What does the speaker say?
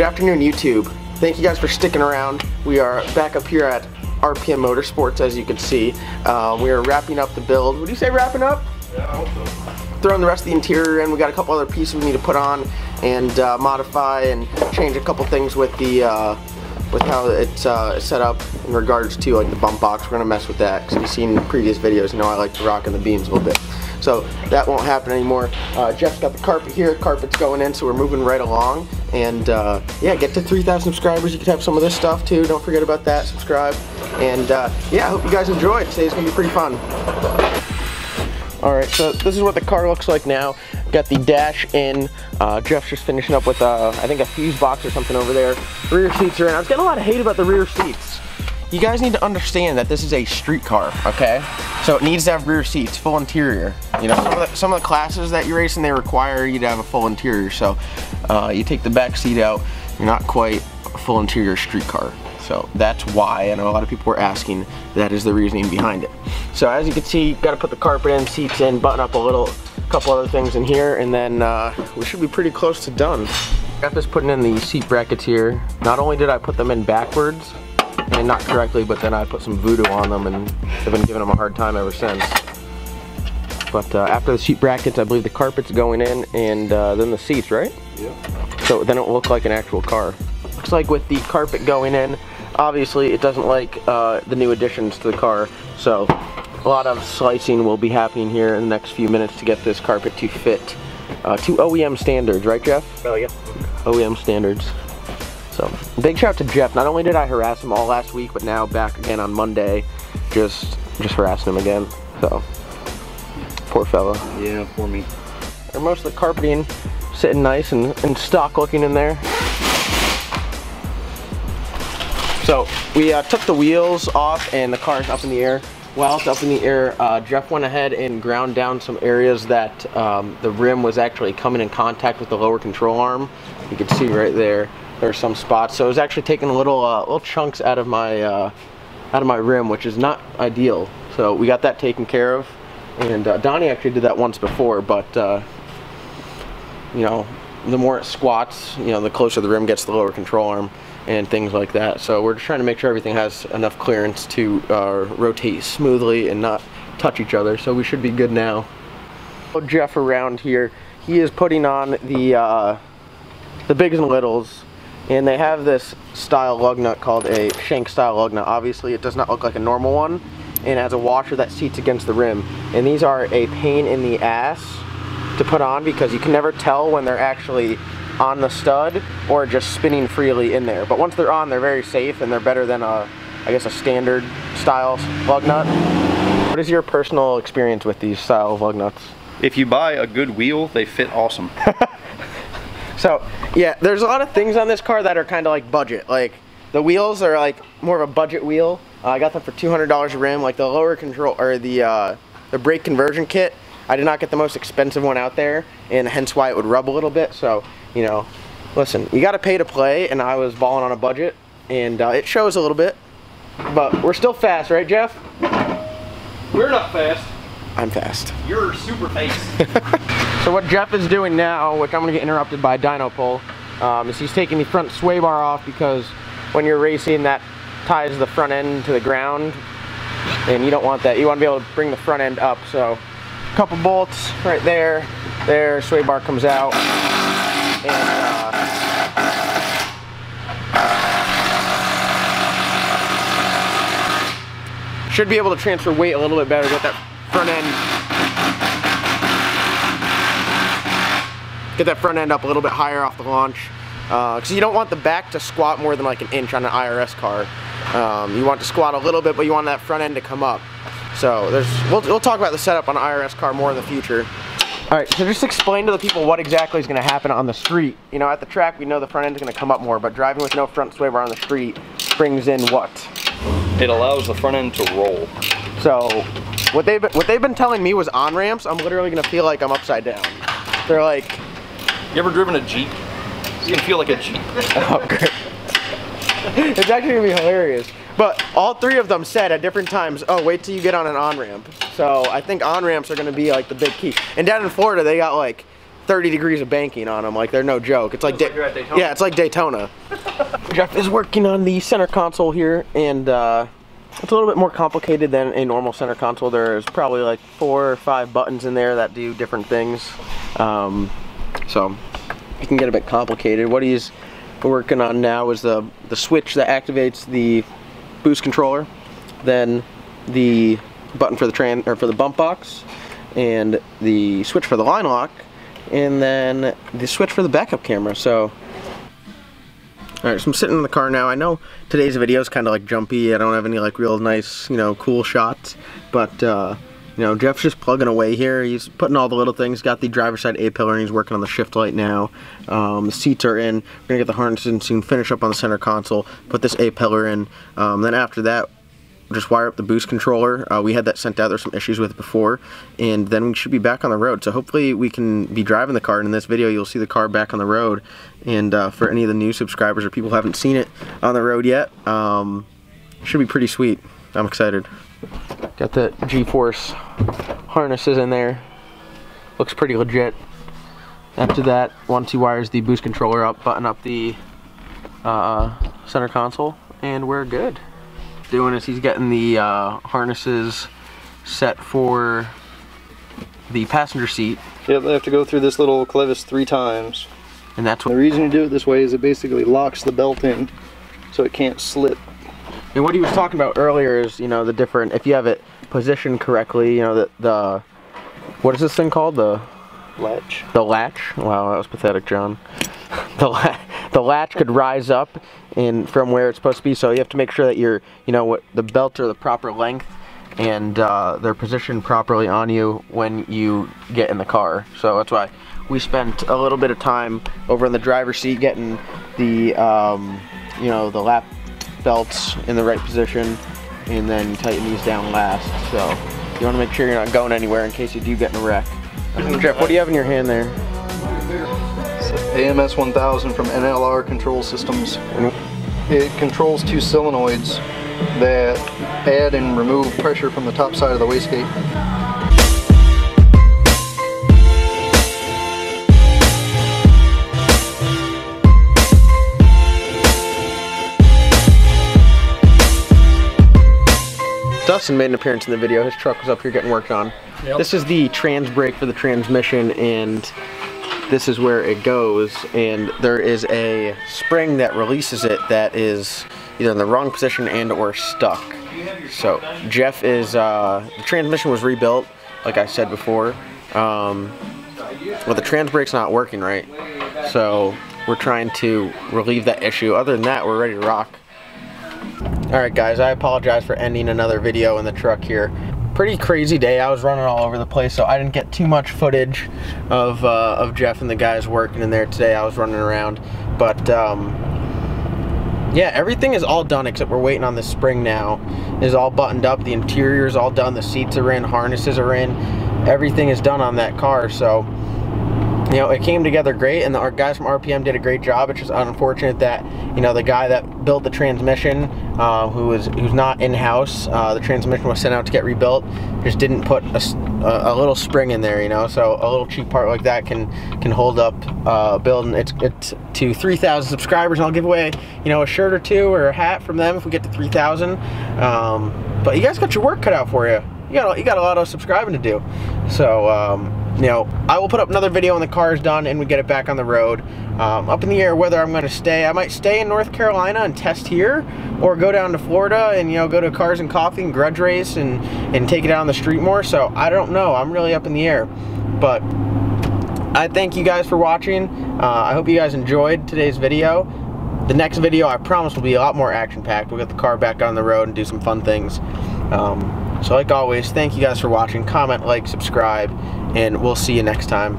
Good afternoon, YouTube. Thank you guys for sticking around. We are back up here at RPM Motorsports, as you can see. We are wrapping up the build. Would you say wrapping up? Yeah, I hope so. Throwing the rest of the interior in. We got a couple other pieces we need to put on and modify and change a couple things with the with how it's set up in regards to like the bump box. We're gonna mess with that because you've seen previous videos. You know I like to rock in the beams a little bit. So that won't happen anymore. Jeff's got the carpet here. Carpet's going in, so we're moving right along. And yeah, get to 3,000 subscribers. You can have some of this stuff too. Don't forget about that. Subscribe. And yeah, I hope you guys enjoy it. Today's gonna be pretty fun. All right, so this is what the car looks like now. Got the dash in. Jeff's just finishing up with I think a fuse box or something over there. Rear seats are in. I was getting a lot of hate about the rear seats. You guys need to understand that this is a street car, okay? So it needs to have rear seats, full interior. You know, some of the classes that you're racing, they require you to have a full interior. So you take the back seat out, you're not quite a full interior street car. So that's why I know a lot of people were asking. That is the reasoning behind it. So as you can see, got to put the carpet in, seats in, button up a couple other things in here, and then we should be pretty close to done. Jeff is putting in the seat brackets here. Not only did I put them in backwards, and not correctly, but then I put some voodoo on them, and I've been giving them a hard time ever since. But after the seat brackets, I believe the carpet's going in, and then the seats, right? Yeah. So then it will look like an actual car. Looks like with the carpet going in, obviously it doesn't like the new additions to the car, so a lot of slicing will be happening here in the next few minutes to get this carpet to fit to OEM standards, right, Jeff? Oh yeah. OEM standards. So big shout out to Jeff. Not only did I harass him all last week, but now back again on Monday, just harassing him again. So poor fella. Yeah, poor me. And most of the carpeting sitting nice and stock looking in there. So we took the wheels off and the car's up in the air. While it's up in the air, Jeff went ahead and ground down some areas that the rim was actually coming in contact with the lower control arm. You can see right there. There's some spots, so it was actually taking little chunks out of my rim, which is not ideal. So we got that taken care of, and Donnie actually did that once before. But you know, the more it squats, you know, the closer the rim gets to the lower control arm and things like that. So we're just trying to make sure everything has enough clearance to rotate smoothly and not touch each other. So we should be good now. Jeff around here, he is putting on the bigs and littles. And they have this style lug nut called a shank style lug nut. Obviously it does not look like a normal one, and it has a washer that seats against the rim. And these are a pain in the ass to put on because you can never tell when they're actually on the stud or just spinning freely in there. But once they're on, they're very safe, and they're better than I guess a standard style lug nut. What is your personal experience with these style of lug nuts? If you buy a good wheel, they fit awesome. So yeah, there's a lot of things on this car that are kind of like budget. Like the wheels are like more of a budget wheel. I got them for $200 a rim. Like the lower control or the brake conversion kit, I did not get the most expensive one out there, and hence why it would rub a little bit. So you know, listen, you got to pay to play, and I was balling on a budget, and it shows a little bit. But we're still fast, right, Jeff? We're not fast. I'm fast. You're super fast. So what Jeff is doing now, which I'm going to get interrupted by dyno pull, is he's taking the front sway bar off because when you're racing, that ties the front end to the ground, and you don't want that. You want to be able to bring the front end up. So a couple bolts right there, sway bar comes out, and should be able to transfer weight a little bit better with that front end. Get that front end up a little bit higher off the launch, because you don't want the back to squat more than like an inch on an IRS car. You want to squat a little bit, but you want that front end to come up. So we'll talk about the setup on an IRS car more in the future. All right, so just explain to the people what exactly is going to happen on the street. You know, at the track we know the front end is going to come up more, but driving with no front sway bar on the street brings in what? It allows the front end to roll. So what they've been telling me was on ramps, I'm literally going to feel like I'm upside down. They're like, you ever driven a Jeep? It's gonna feel like a Jeep. Oh, great. It's actually gonna be hilarious. But all three of them said at different times, oh, wait till you get on an on-ramp. So I think on-ramps are gonna be like the big key. And down in Florida, they got like 30 degrees of banking on them. Like, they're no joke. It's like, like you're at Daytona. Yeah, it's like Daytona. Jeff is working on the center console here, and it's a little bit more complicated than a normal center console. There's probably like 4 or 5 buttons in there that do different things. So it can get a bit complicated. What he's working on now is the switch that activates the boost controller, then the button for the bump box, and the switch for the line lock, and then the switch for the backup camera. So alright, so I'm sitting in the car now. I know today's video is kind of like jumpy. I don't have any like real nice, you know, cool shots, but you know, Jeff's just plugging away here. He's putting all the little things. Got the driver's side A-pillar, and he's working on the shift light now. The seats are in. We're gonna get the harnesses in soon, finish up on the center console, put this A-pillar in. Then after that, just wire up the boost controller. We had that sent out. There's some issues with it before, and then we should be back on the road. So hopefully we can be driving the car, and in this video you'll see the car back on the road. And for any of the new subscribers or people who haven't seen it on the road yet, it should be pretty sweet. I'm excited. Got the G-force harnesses in there. Looks pretty legit. After that, once he wires the boost controller up, button up the center console, and we're good. Doing is he's getting the harnesses set for the passenger seat. Yeah, they have to go through this little clevis 3 times. And that's what the reason you do it this way is it basically locks the belt in so it can't slip. And what he was talking about earlier is, you know, the different, if you have it positioned correctly, you know, the what is this thing called? The latch. The latch? Wow, that was pathetic, John. The latch could rise up in from where it's supposed to be, so you have to make sure that you're, you know, what the belts are the proper length, and they're positioned properly on you when you get in the car. So that's why we spent a little bit of time over in the driver's seat getting the you know, the lap belts in the right position, and then tighten these down last. So you want to make sure you're not going anywhere in case you do get in a wreck. Jeff, what do you have in your hand there? AMS 1000 from NLR Control Systems. It controls 2 solenoids that add and remove pressure from the top side of the wastegate. Dustin made an appearance in the video. His truck was up here getting worked on. Yep. This is the trans brake for the transmission, and this is where it goes, and there is a spring that releases it that is either in the wrong position and or stuck. So Jeff is, the transmission was rebuilt, like I said before, well, the trans brake's not working right, so we're trying to relieve that issue. Other than that, we're ready to rock. Alright guys, I apologize for ending another video in the truck here. Pretty crazy day. I was running all over the place, so I didn't get too much footage of Jeff and the guys working in there today. I was running around, but yeah, everything is all done except we're waiting on the spring now. It is all buttoned up. The interior is all done. The seats are in. Harnesses are in. Everything is done on that car. So, you know, it came together great, and our guys from RPM did a great job. It's just unfortunate that, you know, the guy that built the transmission, who's not in-house, the transmission was sent out to get rebuilt, just didn't put a little spring in there, you know. So a little cheap part like that can hold up building. It's to 3,000 subscribers, and I'll give away, you know, a shirt or 2 or a hat from them if we get to 3,000. But you guys got your work cut out for you. You got a lot of subscribing to do. So you know, I will put up another video when the car is done and we get it back on the road. Up in the air whether I'm going to stay. I might stay in North Carolina and test here, or go down to Florida and, you know, go to Cars and Coffee and grudge race and take it out on the street more. So I don't know. I'm really up in the air. But I thank you guys for watching. I hope you guys enjoyed today's video. The next video, I promise, will be a lot more action-packed. We'll get the car back on the road and do some fun things. So like always, thank you guys for watching. Comment, like, subscribe, and we'll see you next time.